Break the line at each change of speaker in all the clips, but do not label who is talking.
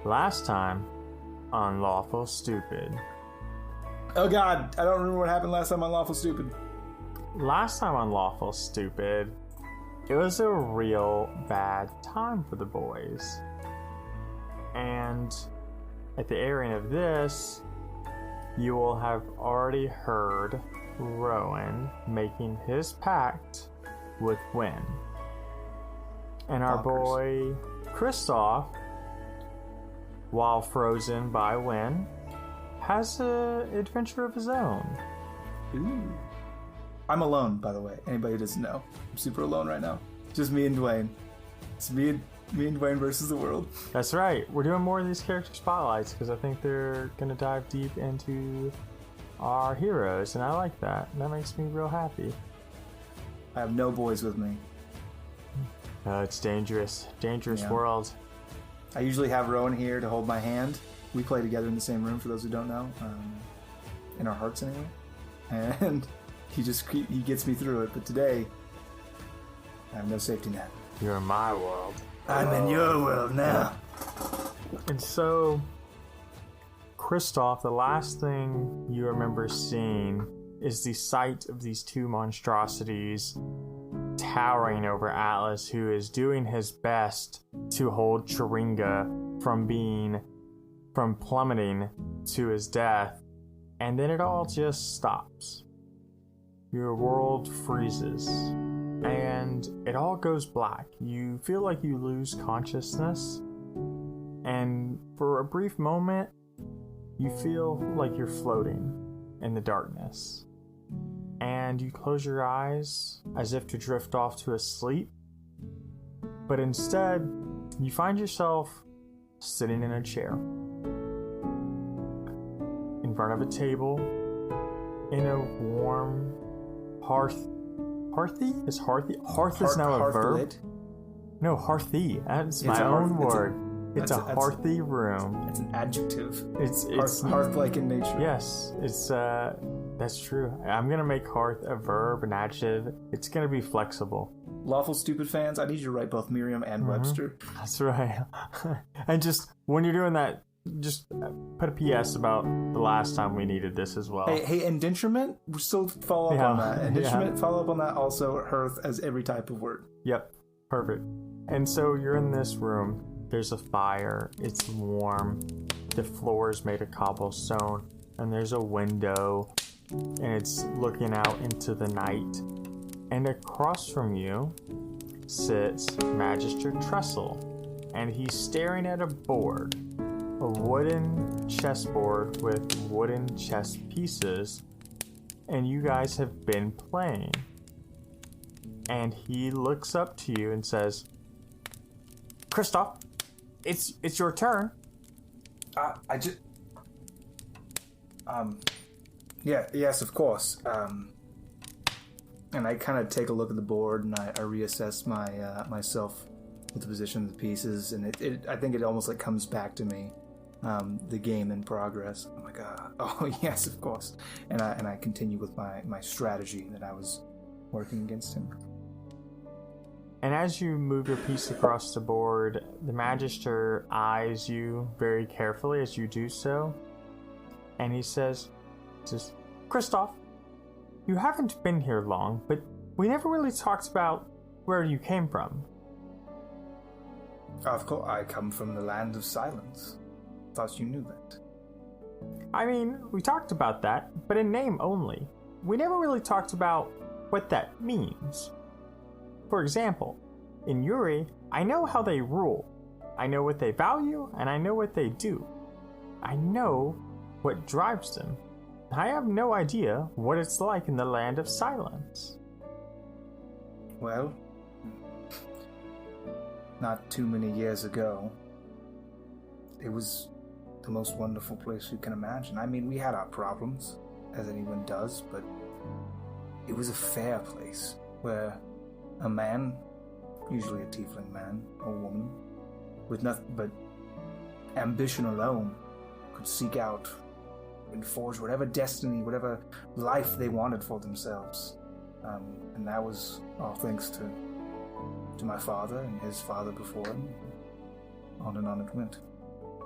Last time on Lawful Stupid.
Oh god, I don't remember what happened last time on Lawful Stupid.
Last time on Lawful Stupid, it was a real bad time for the boys. And at the airing of this, you will have already heard Rowan making his pact with Wen. And our boy Kristoff, while frozen by Wen, has an adventure of his own.
Ooh. I'm alone, by the way. Anybody who doesn't know. I'm super alone right now. Just me and Dwayne. It's me and Dwayne versus the world.
That's right. We're doing more of these character spotlights because I think they're going to dive deep into our heroes, and I like that. That makes me real happy.
I have no boys with me.
It's dangerous. Dangerous world.
I usually have Rowan here to hold my hand. We play together in the same room, for those who don't know. In our hearts, anyway. And he gets me through it. But today, I have no safety net.
You're in my world.
I'm in your world now.
And so, Kristoff, the last thing you remember seeing is the sight of these two monstrosities towering over Atlas, who is doing his best to hold Chiringa from plummeting to his death. And then it all just stops. Your world freezes. And it all goes black. You feel like you lose consciousness. And for a brief moment, you feel like you're floating in the darkness. And you close your eyes as if to drift off to a sleep. But instead, you find yourself sitting in a chair. In front of a table. In a warm hearth. Hearthy? Is hearthy? Hearth is now a verb? Lit? No, hearthy. That's my own word. It's a hearthy room.
It's an adjective.
It's
hearth-like in nature.
Yes, it's that's true. I'm gonna make hearth a verb, an adjective. It's gonna be flexible.
Lawful Stupid fans, I need you to write both Merriam and Webster.
That's right. And just when you're doing that, just put a PS about the last time we needed this as well.
Hey, indenturement? We still follow up on that. Indenturement, follow up on that. Also, hearth as every type of word.
Yep, perfect. And so you're in this room. There's a fire. It's warm. The floor is made of cobblestone. And there's a window. And it's looking out into the night. And across from you sits Magister Trestle. And he's staring at a board. A wooden chessboard with wooden chess pieces. And you guys have been playing. And he looks up to you and says, Kristoff, it's your turn.
Yes, of course. And I kind of take a look at the board and I reassess myself with the position of the pieces, and I think it almost like comes back to me, the game in progress. I'm like, oh yes, of course. And I continue with my strategy that I was working against him.
And as you move your piece across the board, the Magister eyes you very carefully as you do so. And he says, Kristoff, you haven't been here long, but we never really talked about where you came from.
Of course, I come from the land of silence. Thought you knew that.
I mean, we talked about that, but in name only. We never really talked about what that means. For example, in Yuri, I know how they rule. I know what they value, and I know what they do. I know what drives them. I have no idea what it's like in the land of silence.
Well, not too many years ago, it was the most wonderful place you can imagine. I mean, we had our problems, as anyone does, but it was a fair place where a man, usually a tiefling man or woman, with nothing but ambition alone, could seek out and forge whatever destiny, whatever life they wanted for themselves. And that was all thanks to my father and his father before him. On and on it went.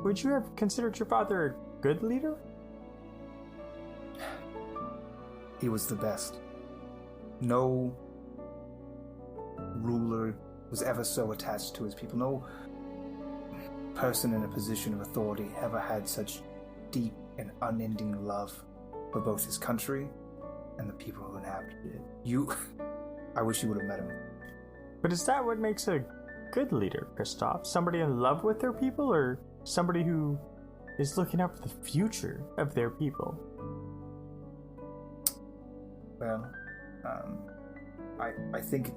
would you have considered your father a good leader?
He was the best. No ruler was ever so attached to his people. No person in a position of authority ever had such deep and unending love for both his country and the people who inhabited it. I wish you would have met him.
But is that what makes a good leader, Kristoff? Somebody in love with their people, or somebody who is looking out for the future of their people?
Well, I think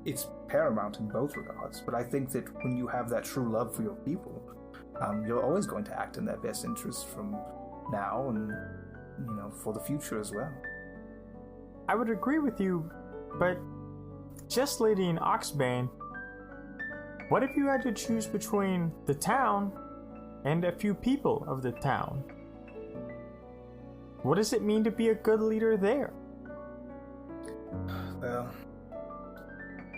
it's paramount in both regards, but I think that when you have that true love for your people, you're always going to act in their best interest from now and, for the future as well.
I would agree with you, but just leading Oxbane, what if you had to choose between the town and a few people of the town? What does it mean to be a good leader there?
Well,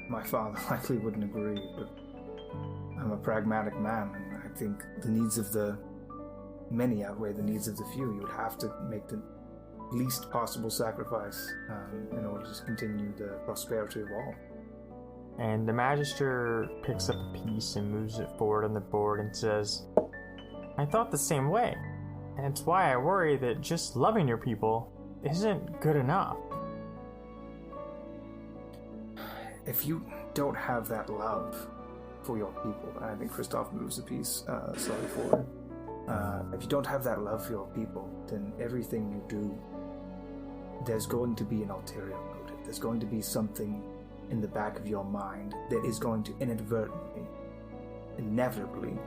my father likely wouldn't agree, but I'm a pragmatic man, and I think the needs of the many outweigh the needs of the few. You would have to make the least possible sacrifice in order to continue the prosperity of all.
And the Magister picks up a piece and moves it forward on the board and says, I thought the same way, and it's why I worry that just loving your people isn't good enough.
If you don't have that love for your people, and I think Kristoff moves a piece slightly forward, if you don't have that love for your people, then everything you do, there's going to be an ulterior motive. There's going to be something in the back of your mind that is going to inadvertently, inevitably,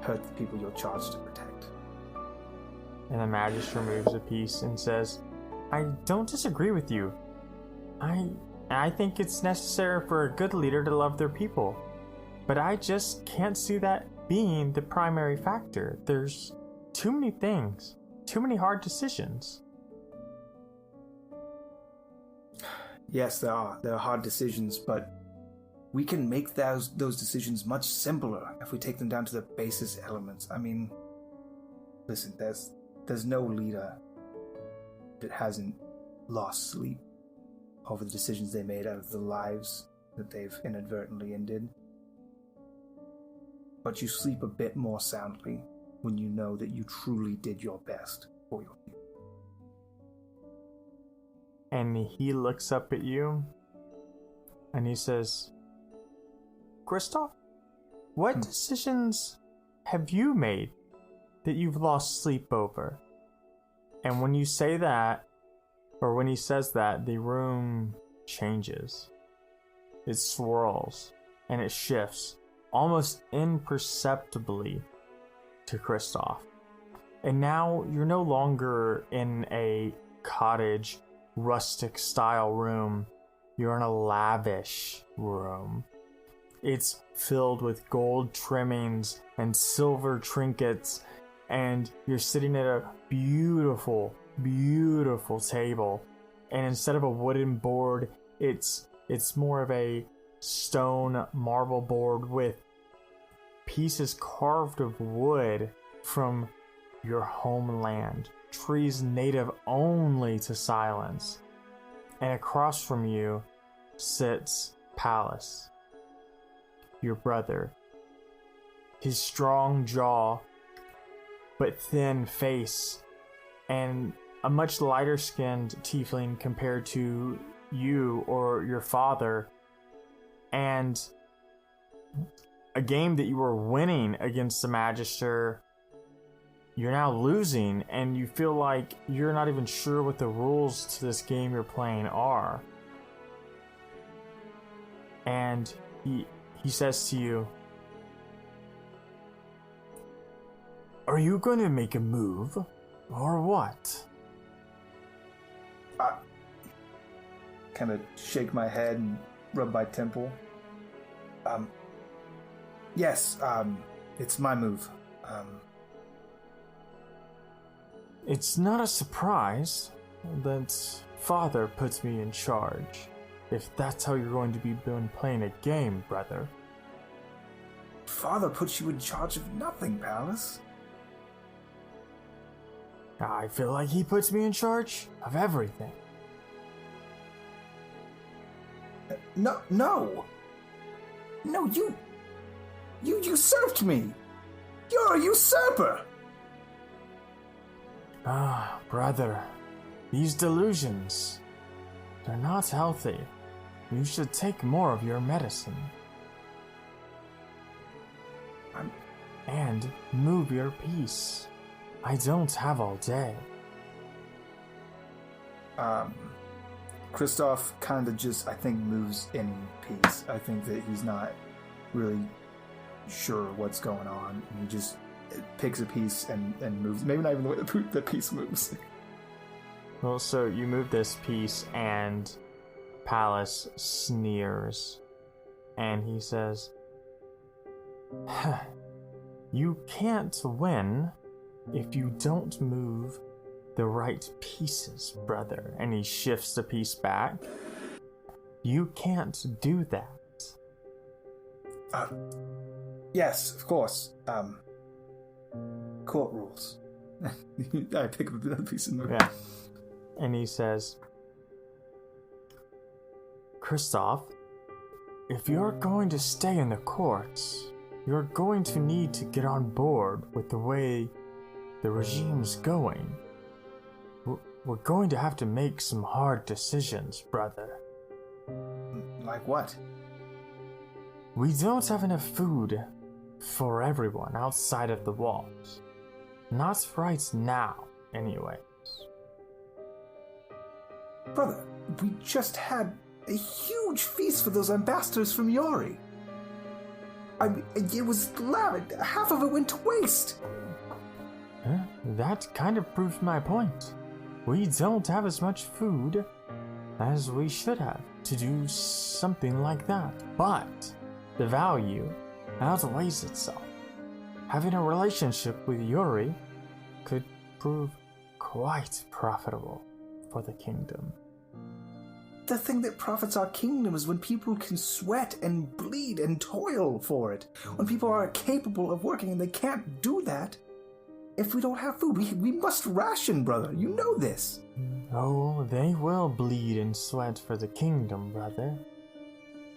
hurt the people you're charged to protect.
And the Magister moves a piece and says, I don't disagree with you. I think it's necessary for a good leader to love their people, but I just can't see that being the primary factor. There's too many things, too many hard decisions.
Yes, there are. There are hard decisions, but we can make those decisions much simpler if we take them down to the basis elements. I mean, listen, there's no leader that hasn't lost sleep over the decisions they made out of the lives that they've inadvertently ended. But you sleep a bit more soundly when you know that you truly did your best for your people.
And he looks up at you and he says, Kristoff, what decisions have you made that you've lost sleep over? And when you say that, or when he says that, the room changes. It swirls and it shifts almost imperceptibly to Kristoff. And now you're no longer in a cottage, rustic style room. You're in a lavish room. It's filled with gold trimmings and silver trinkets, and you're sitting at a beautiful table, and instead of a wooden board, it's more of a stone marble board with pieces carved of wood from your homeland, trees native only to silence. And across from you sits Pallas, your brother. His strong jaw but thin face, and a much lighter-skinned tiefling compared to you or your father, and a game that you were winning against the Magister, you're now losing, and you feel like you're not even sure what the rules to this game you're playing are. And he says to you, are you going to make a move, or what?
I kind of shake my head and rub my temple. Yes, it's my move.
It's not a surprise that Father puts me in charge, if that's how you're going to be playing a game, brother.
Father puts you in charge of nothing, Pallas.
I feel like he puts me in charge of everything.
No, you usurped me. You're a usurper.
Ah, brother, these delusions, they're not healthy. You should take more of your medicine. And move your piece. I don't have all day.
Kristoff kind of just, I think, moves any piece. I think that he's not really sure what's going on. And he just picks a piece and moves. Maybe not even the way the piece moves.
Well, so you move this piece and Palace sneers. And he says, you can't win if you don't move the right pieces, brother. And he shifts the piece back. You can't do that.
Yes, of course. Court rules. I pick up another piece and move.
Yeah. And he says, Kristoff, if you're going to stay in the courts, you're going to need to get on board with the way the regime's going. We're going to have to make some hard decisions, brother.
Like what?
We don't have enough food for everyone outside of the walls. Not right now, anyways.
Brother, we just had a huge feast for those ambassadors from Yori. I mean, it was lavish. Half of it went to waste.
That kind of proves my point. We don't have as much food as we should have to do something like that. But the value outweighs itself. Having a relationship with Yuri could prove quite profitable for the kingdom.
The thing that profits our kingdom is when people can sweat and bleed and toil for it. When people are capable of working and they can't do that if we don't have food. We must ration, brother. You know this.
Oh, they will bleed and sweat for the kingdom, brother.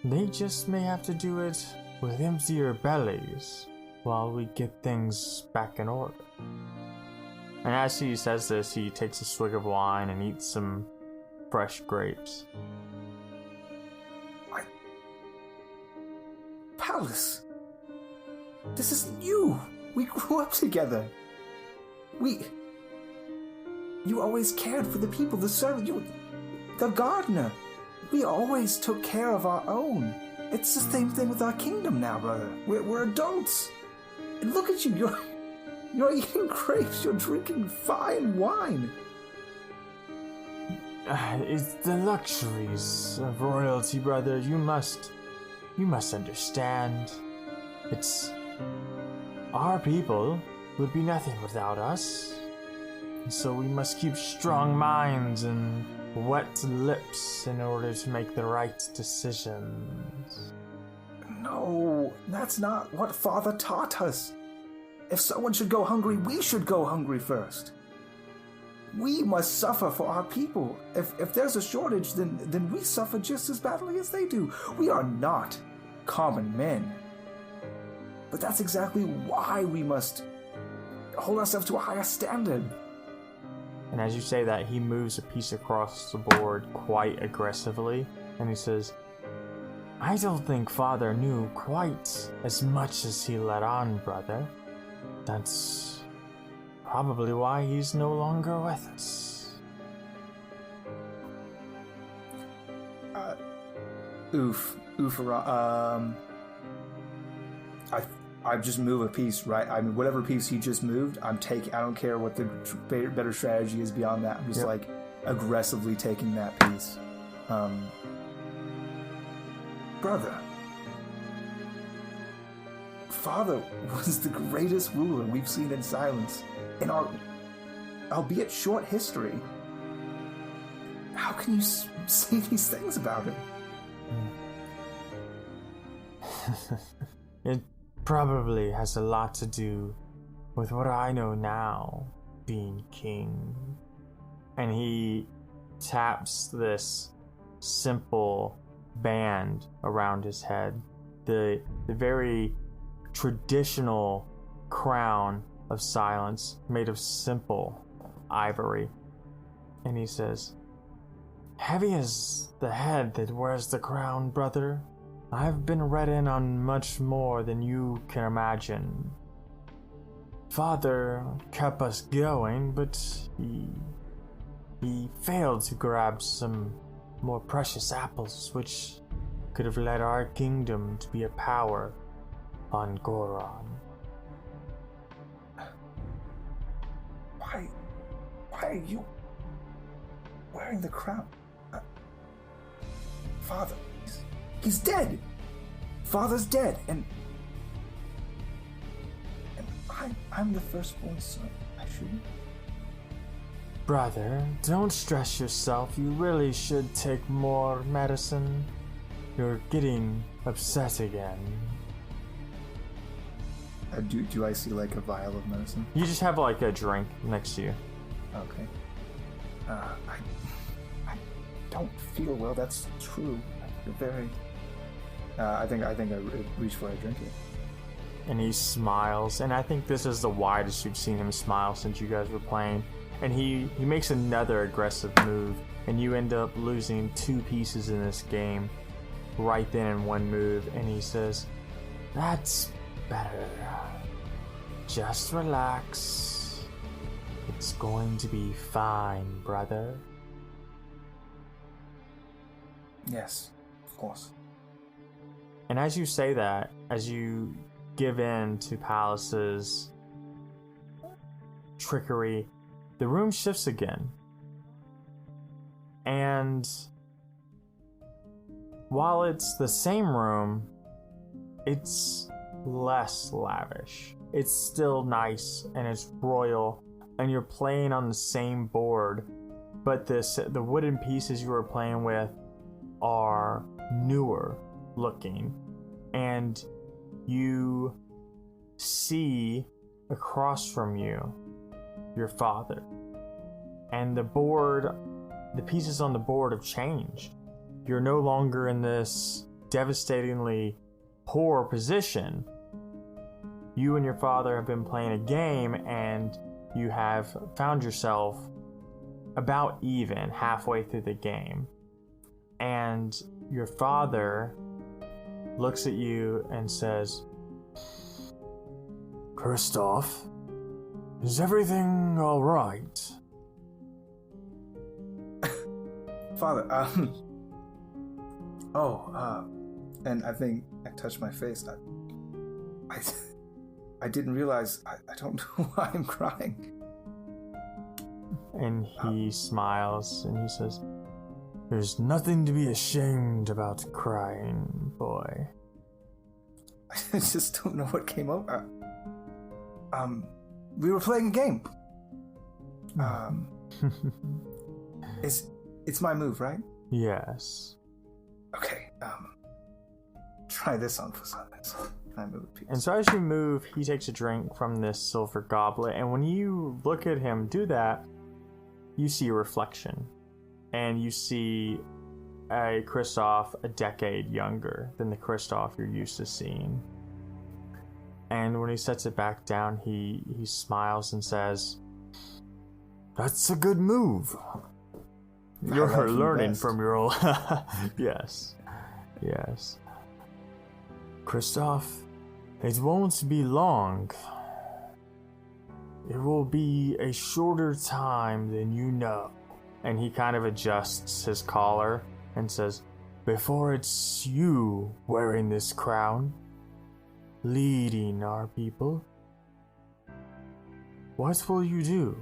They just may have to do it with emptier bellies while we get things back in order. And as he says this, he takes a swig of wine and eats some fresh grapes.
Palace, this isn't you. We grew up together. You always cared for the people, the servant, the gardener. We always took care of our own. It's the same thing with our kingdom now, brother. We're adults. And look at you. You're eating grapes. You're drinking fine wine.
It's the luxuries of royalty, brother. You must understand. It's our people would be nothing without us. And so we must keep strong minds and wet lips in order to make the right decisions.
No, that's not what Father taught us. If someone should go hungry, we should go hungry first. We must suffer for our people. If there's a shortage, then we suffer just as badly as they do. We are not common men. But that's exactly why we must hold ourselves to a higher standard.
And as you say that, he moves a piece across the board quite aggressively, and he says, I don't think Father knew quite as much as he let on, brother. That's probably why he's no longer with us.
I just move a piece, right? I mean, whatever piece he just moved, I'm taking. I don't care what the better strategy is beyond that. I'm just like aggressively taking that piece. Brother, Father was the greatest ruler we've seen in silence in our, albeit short, history. How can you say these things about him?
It probably has a lot to do with what I know now being king. And he taps this simple band around his head, the very traditional crown of silence made of simple ivory. And he says, "Heavy is the head that wears the crown, brother. I've been read in on much more than you can imagine. Father kept us going, but he failed to grab some more precious apples, which could have led our kingdom to be a power on Goron."
Why are you wearing the crown? Father, he's dead. Father's dead, and I'm the firstborn son. I shouldn't.
Brother, don't stress yourself. You really should take more medicine. You're getting upset again.
Do I see like a vial of medicine?
You just have like a drink next to you.
Okay. I don't feel well. That's true. I feel very. I think I reach for a drink it.
And he smiles, and I think this is the widest you've seen him smile since you guys were playing. And he makes another aggressive move, and you end up losing 2 pieces in this game right then in one move. And he says, "That's better. Just relax. It's going to be fine, brother."
Yes, of course.
And as you say that, as you give in to Palace's trickery, the room shifts again. And while it's the same room, it's less lavish. It's still nice and it's royal, and you're playing on the same board, but the wooden pieces you were playing with are newer looking, and you see across from you your father, and the pieces on the board have changed. You're no longer in this devastatingly poor position. You and your father have been playing a game, and you have found yourself about even halfway through the game. And your father looks at you and says, "Kristoff, is everything all right?"
Father, and I think I touched my face. I didn't realize. I don't know why I'm crying.
And he smiles and he says, "There's nothing to be ashamed about crying, boy."
I just don't know what came over. We were playing a game. It's my move, right?
Yes.
Okay. Try this on for silence. Can I move a piece?
And so as you move, he takes a drink from this silver goblet, and when you look at him do that, you see a reflection. And you see a Kristoff a decade younger than the Kristoff you're used to seeing. And when he sets it back down, he smiles and says, "That's a good move. You're learning from your old..." Yes. "Kristoff, it won't be long. It will be a shorter time than you know." And he kind of adjusts his collar and says, "Before it's you wearing this crown, leading our people, what will you do?"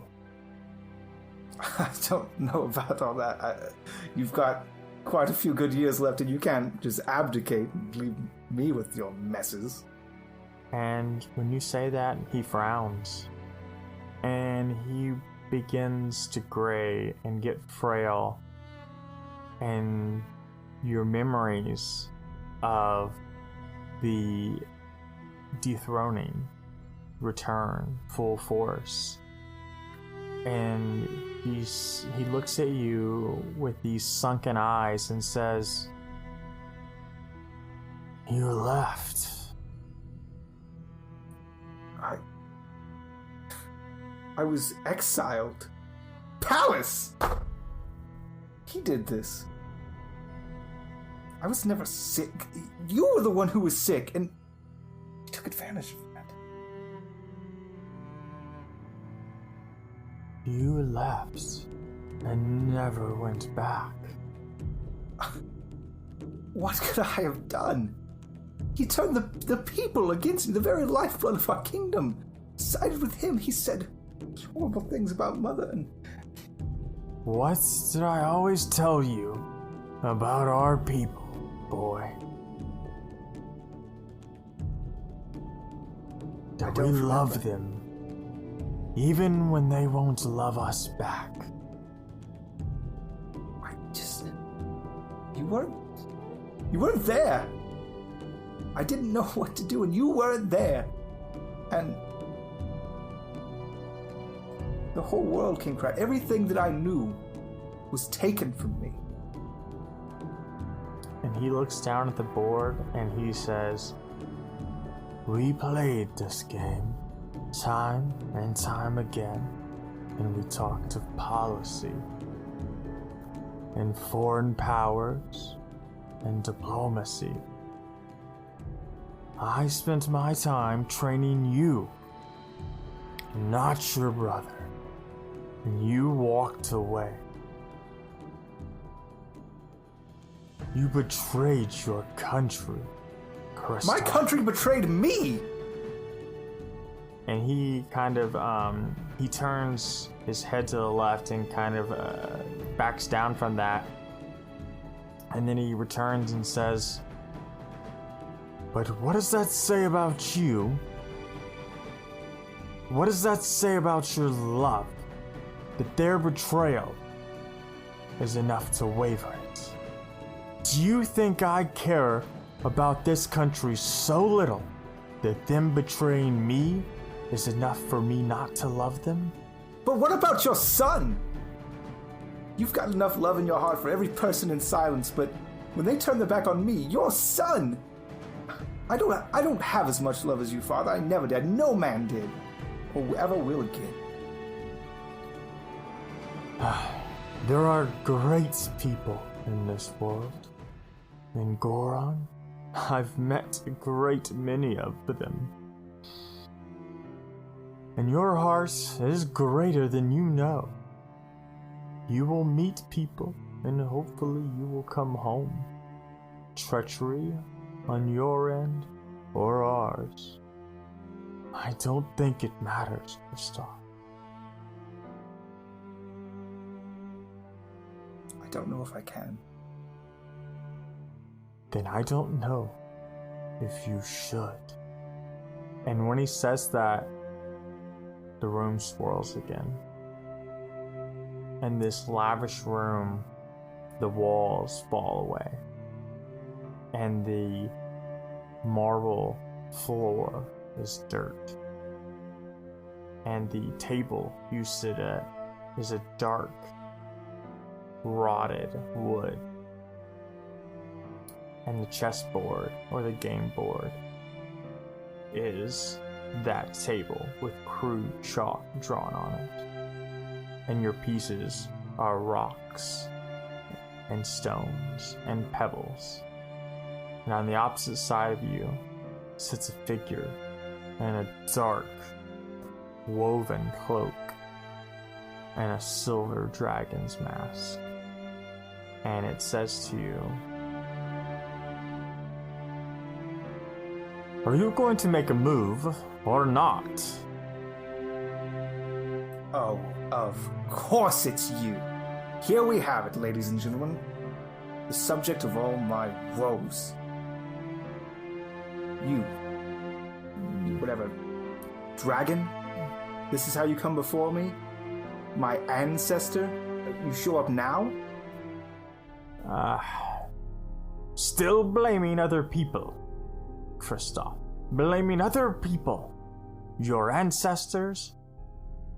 I don't know about all that. You've got quite a few good years left, and you can't just abdicate and leave me with your messes.
And when you say that, he frowns. And he begins to gray and get frail. And your memories of the dethroning return full force. And he looks at you with these sunken eyes and says, "You left."
I was exiled. Palace! He did this. I was never sick. You were the one who was sick, and he took advantage of that.
You left and never went back.
What could I have done? He turned the people against me, the very lifeblood of our kingdom. Sided with him. He said horrible things about Mother, and...
What did I always tell you about our people, boy? That we love them, even when they won't love us back.
You weren't there. I didn't know what to do, and you weren't there. And the whole world came crashing. Everything that I knew was taken from me.
And he looks down at the board and he says, "We played this game time and time again, and we talked of policy and foreign powers and diplomacy. I spent my time training you, not your brother, and you walked away. You betrayed your country, Kristoff."
My country betrayed me!
And he kind of, he turns his head to the left and kind of backs down from that. And then he returns and says, "But what does that say about you? What does that say about your love? That their betrayal is enough to waver it? Do you think I care about this country so little that them betraying me is enough for me not to love them?"
But what about your son? You've got enough love in your heart for every person in silence, but when they turn their back on me, your son... I don't have as much love as you, Father. I never did. No man did. Or ever will again.
There are great people in this world. In Goron, I've met a great many of them. And your heart is greater than you know. You will meet people, and hopefully you will come home. Treachery on your end or ours, I don't think it matters, Kristoff.
I don't know if I can.
Then I don't know if you should. And when he says that, the room swirls again. And this lavish room, the walls fall away. And the marble floor is dirt. And the table you sit at is a dark, rotted wood. And the chessboard, or the game board, is that table with crude chalk drawn on it. And your pieces are rocks and stones and pebbles. And on the opposite side of you sits a figure in a dark, woven cloak and a silver dragon's mask. And it says to you, "Are you going to make a move or not?"
Oh, of course it's you. Here we have it, ladies and gentlemen. The subject of all my woes. You, whatever, dragon? This is how you come before me? My ancestor? You show up now?
Still blaming other people, Kristoff. Blaming other people. Your ancestors,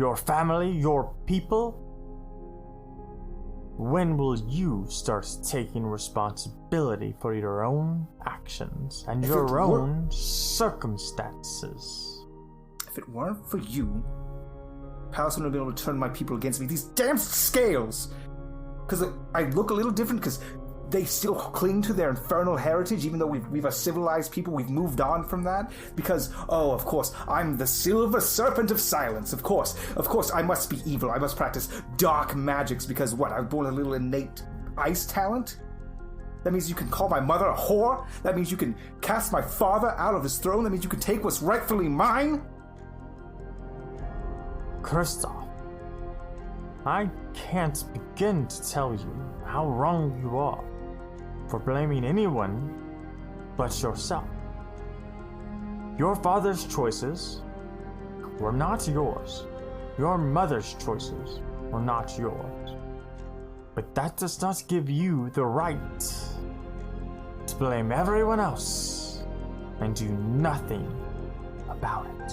your family, your people? When will you start taking responsibility for your own actions and your own circumstances?
If it weren't for you, Palace wouldn't have been able to turn my people against me. These damn scales! Because I look a little different because they still cling to their infernal heritage, even though we've a civilized people, we've moved on from that. Because, of course, I'm the Silver Serpent of Silence. Of course, I must be evil. I must practice dark magics because, what, I was born with a little innate ice talent? That means you can call my mother a whore? That means you can cast my father out of his throne? That means you can take what's rightfully mine?
Kristoff, I can't begin to tell you how wrong you are for blaming anyone but yourself. Your father's choices were not yours. Your mother's choices were not yours. But that does not give you the right to blame everyone else and do nothing about it.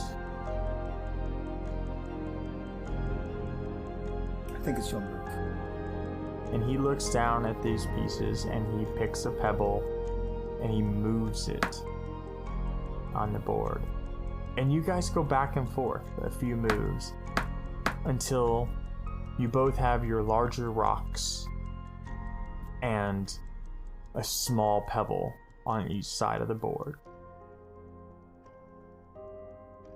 I think it's your move.
And he looks down at these pieces and he picks a pebble and he moves it on the board. And you guys go back and forth a few moves until you both have your larger rocks and a small pebble on each side of the board.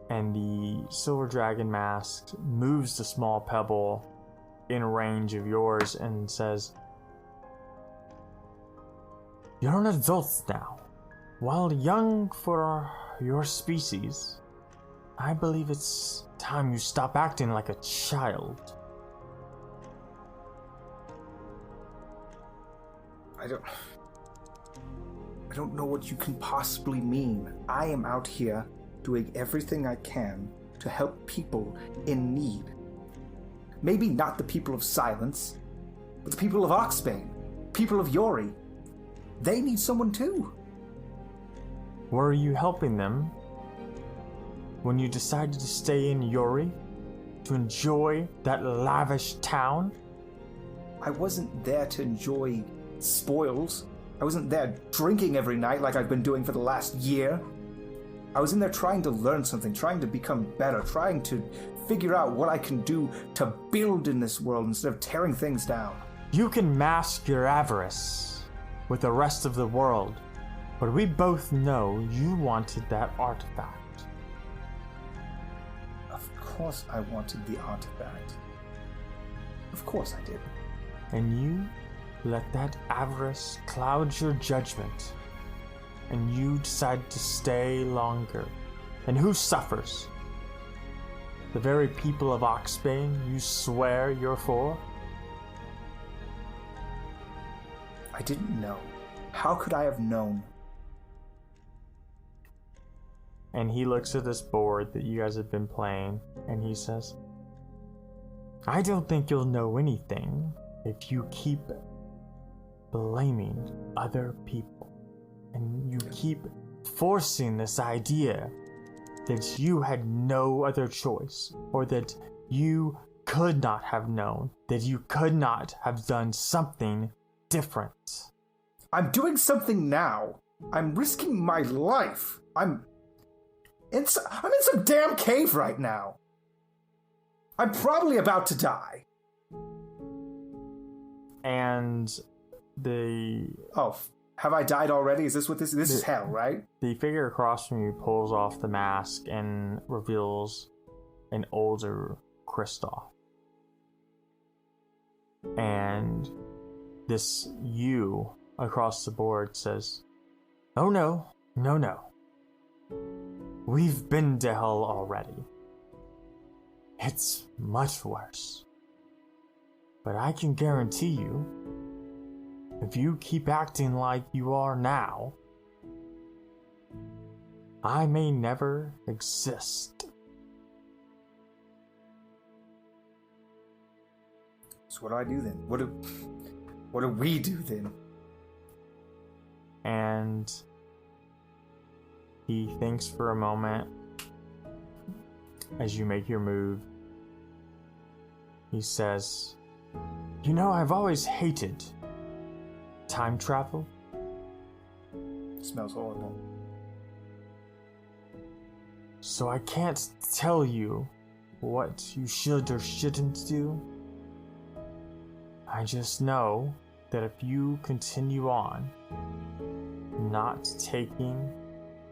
And the Silver Dragon Mask moves the small pebble in range of yours and says, "You're an adult now. While young for your species, I believe it's time you stop acting like a child."
I don't know what you can possibly mean. I am out here doing everything I can to help people in need. Maybe not the people of Silence, but the people of Oxbane, people of Yori. They need someone too.
Were you helping them when you decided to stay in Yori to enjoy that lavish town?
I wasn't there to enjoy spoils. I wasn't there drinking every night like I've been doing for the last year. I was in there trying to learn something, trying to become better, trying to figure out what I can do to build in this world instead of tearing things down.
You can mask your avarice with the rest of the world, but we both know you wanted that artifact.
Of course I wanted the artifact. Of course I did.
And you let that avarice cloud your judgment, and you decide to stay longer. And who suffers? The very people of Oxbane you swear you're for?
I didn't know. How could I have known?
And he looks at this board that you guys have been playing, and he says, "I don't think you'll know anything if you keep blaming other people. And you keep forcing this idea that you had no other choice, or that you could not have known, that you could not have done something different."
I'm doing something now. I'm risking my life. I'm in some damn cave right now. I'm probably about to die.
And
Oh, have I died already? Is this what this is hell, right?
The figure across from you pulls off the mask and reveals an older Kristoff. And this you across the board says, "Oh no. We've been to hell already. It's much worse. But I can guarantee you, if you keep acting like you are now, I may never exist."
So what do I do then? What do we do then?
And he thinks for a moment as you make your move, he says, "You know, I've always hated time travel."
It smells horrible.
"So I can't tell you what you should or shouldn't do. I just know that if you continue on not taking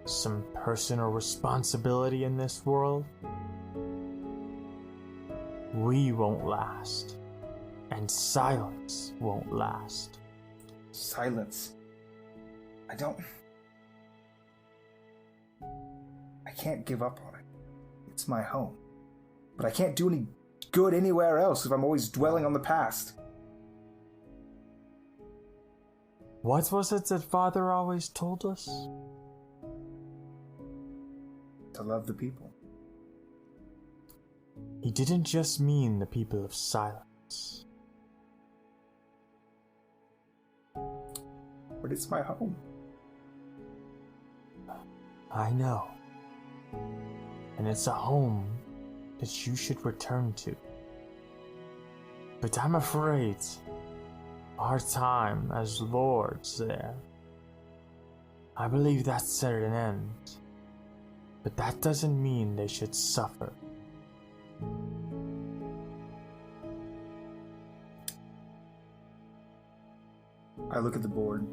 some personal responsibility in this world, we won't last, and silence won't last."
Silence. I can't give up on it. It's my home. But I can't do any good anywhere else if I'm always dwelling on the past.
What was it that Father always told us?
To love the people.
He didn't just mean the people of silence.
But it's my home.
I know. And it's a home that you should return to. But I'm afraid our time as lords there, I believe that's at an end. But that doesn't mean they should suffer.
I look at the board,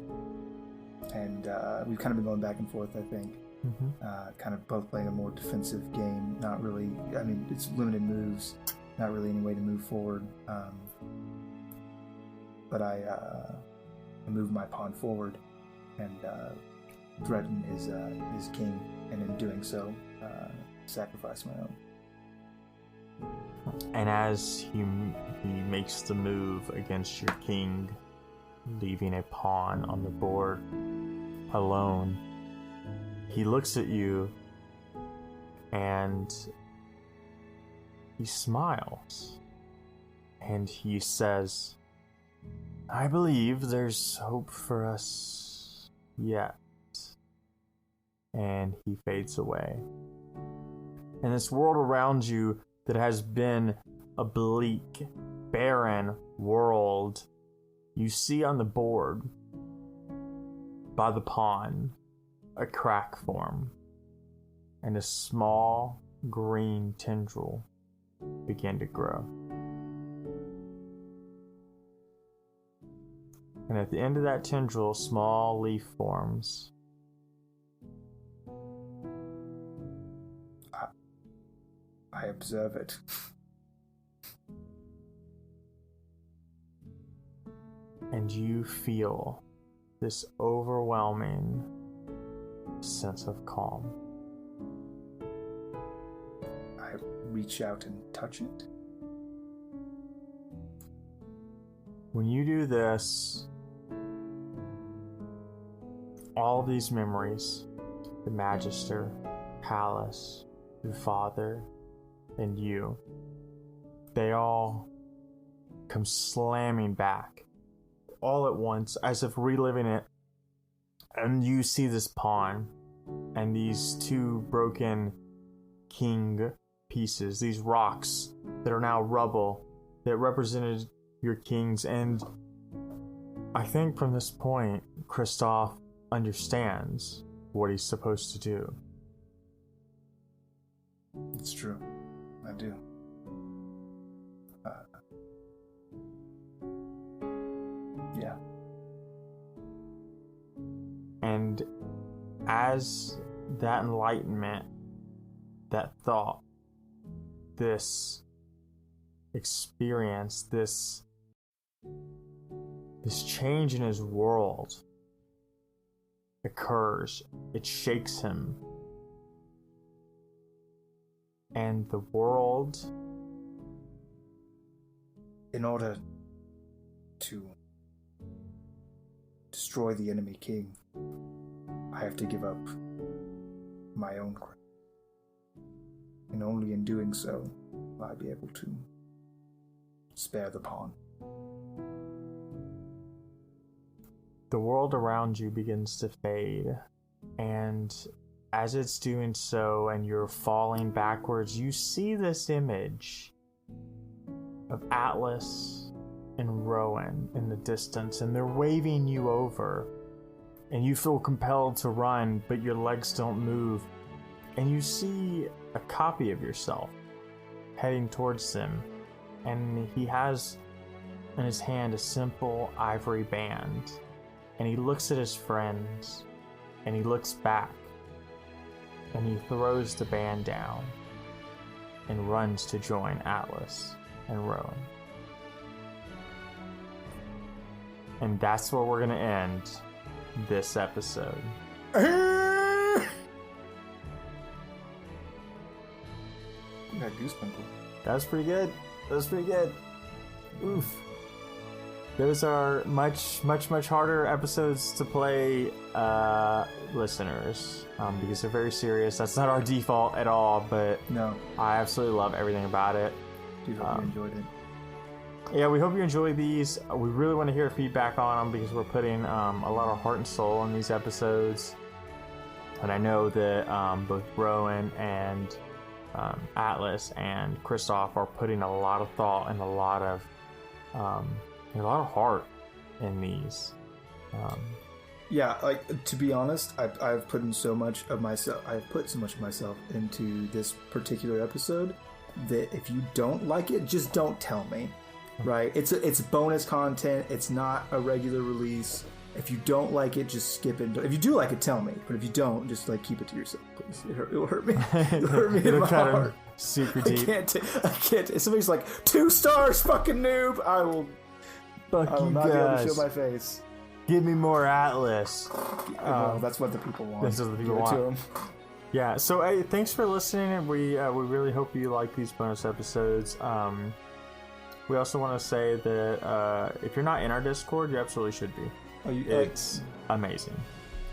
and we've kind of been going back and forth, I think. Kind of both playing a more defensive game. Not really, I mean, it's limited moves, not really any way to move forward. But I move my pawn forward and threaten his king, and in doing so, sacrifice my own.
And as he makes the move against your king, leaving a pawn on the board alone, he looks at you and he smiles and he says, "I believe there's hope for us yet." And he fades away. And this world around you that has been a bleak, barren world, you see on the board by the pawn a crack form, and a small green tendril begin to grow. And at the end of that tendril, a small leaf forms.
I observe it.
And you feel this overwhelming sense of calm.
I reach out and touch it.
When you do this, all these memories, the Magister, Palace, your father, and you, they all come slamming back all at once, as if reliving it. And you see this pawn and these two broken king pieces, these rocks that are now rubble that represented your kings. And I think from this point, Kristoff understands what he's supposed to do.
It's true. I do. Yeah.
And as that enlightenment, that thought, this experience, this change in his world occurs, it shakes him. And the world,
in order to destroy the enemy king, I have to give up my own crown. And only in doing so will I be able to spare the pawn.
the world around you begins to fade, and as it's doing so and you're falling backwards, you see this image of Atlas and Rowan in the distance, and they're waving you over, and you feel compelled to run, but your legs don't move, and you see a copy of yourself heading towards them, and he has in his hand a simple ivory band, and he looks at his friends, and he looks back, and he throws the band down and runs to join Atlas and Rowan. And that's where we're gonna end this episode.
I got goosebumps.
That was pretty good. Oof. Those are much harder episodes to play, listeners, because they're very serious. That's not our default at all, but
no,
I absolutely love everything about it.
Dude, hope you enjoyed it.
Yeah, we hope you enjoy these. We really want to hear feedback on them because we're putting a lot of heart and soul in these episodes. And I know that both Rowan and Atlas and Kristoff are putting a lot of thought and a lot of heart in these.
Yeah, like, to be honest, I've put in so much of myself. I've put so much of myself into this particular episode that if you don't like it, just don't tell me. Right? It's bonus content. It's not a regular release. If you don't like it, just skip it. If you do like it, tell me. But if you don't, just like keep it to yourself, please. It'll hurt me. It'll hurt me in my heart.
Super deep.
I can't. If somebody's like 2 stars, fucking noob, I will not be able to show my face.
Give me more Atlas.
No, that's what the people want.
That's what the people want. Yeah. So hey, thanks for listening, and we really hope you like these bonus episodes. We also want to say that if you're not in our Discord, you absolutely should be. It's amazing.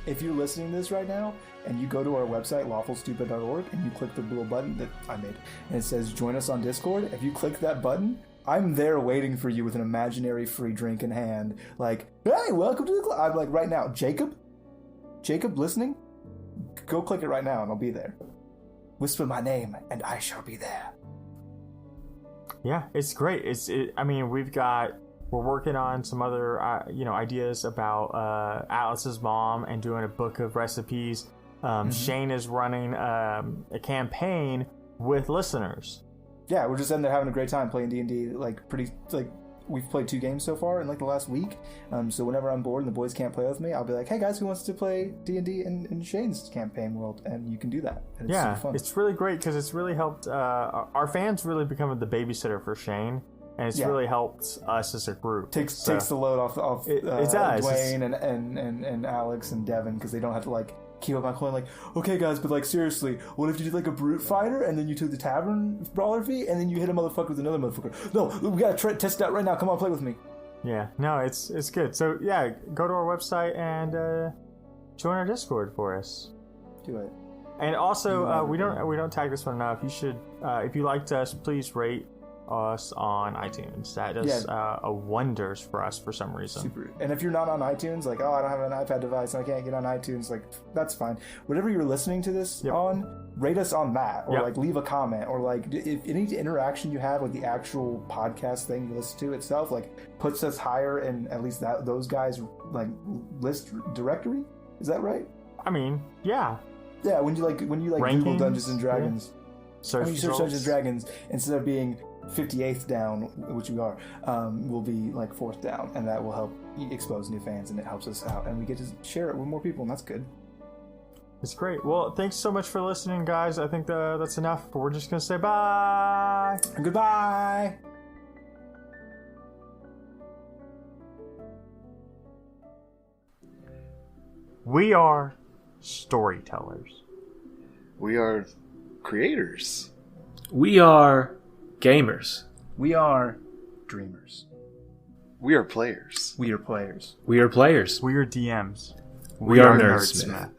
If you're listening to this right now and you go to our website, lawfulstupid.org, and you click the little button that I made, and it says join us on Discord, if you click that button, I'm there waiting for you with an imaginary free drink in hand. Like, hey, welcome to the club. I'm like, right now, Jacob, listening? Go click it right now and I'll be there. Whisper my name and I shall be there.
Yeah, it's great. We're working on some other, ideas about Atlas's mom and doing a book of recipes. Shane is running a campaign with listeners.
Yeah, we're just in there having a great time playing D&D. We've played 2 games so far in the last week. So whenever I'm bored and the boys can't play with me, I'll be like, hey guys, who wants to play D&D in Shane's campaign world? And you can do that. And it's super fun.
It's really great because it's really helped. Our fans really become the babysitter for Shane. And it's really helped us as a group.
Takes the load off
it does.
Dwayne and Alex and Devin, because they don't have to keep up my coin. Okay guys, but seriously, what if you did a brute fighter and then you took the tavern brawler fee and then you hit a motherfucker with another motherfucker? No, we gotta test it out right now. Come on, play with me.
Yeah, no, it's good. So yeah, go to our website and join our Discord for us.
Do it.
And also, we don't tag this one enough. You should, if you liked us, please rate us on iTunes. That does wonders for us for some reason.
Super. And if you're not on iTunes, I don't have an iPad device and I can't get on iTunes, that's fine. Whatever you're listening to this on, rate us on that, or leave a comment, or if any interaction you have with the actual podcast thing you listen to itself puts us higher in at least those guys list directory. Is that right?
I mean, yeah.
Yeah, when you
Rankings,
Google Dungeons and Dragons,
when
you search Dungeons and Dragons, instead of being 58th down, which we are, will be 4th down, and that will help expose new fans, and it helps us out, and we get to share it with more people, and that's good.
It's great. Well, thanks so much for listening, guys. I think that's enough, but we're just gonna say bye.
Goodbye.
We are storytellers.
We are creators.
We are gamers.
We are dreamers.
We are players.
We are players.
We are players.
We are DMs.
We are nerdsmith.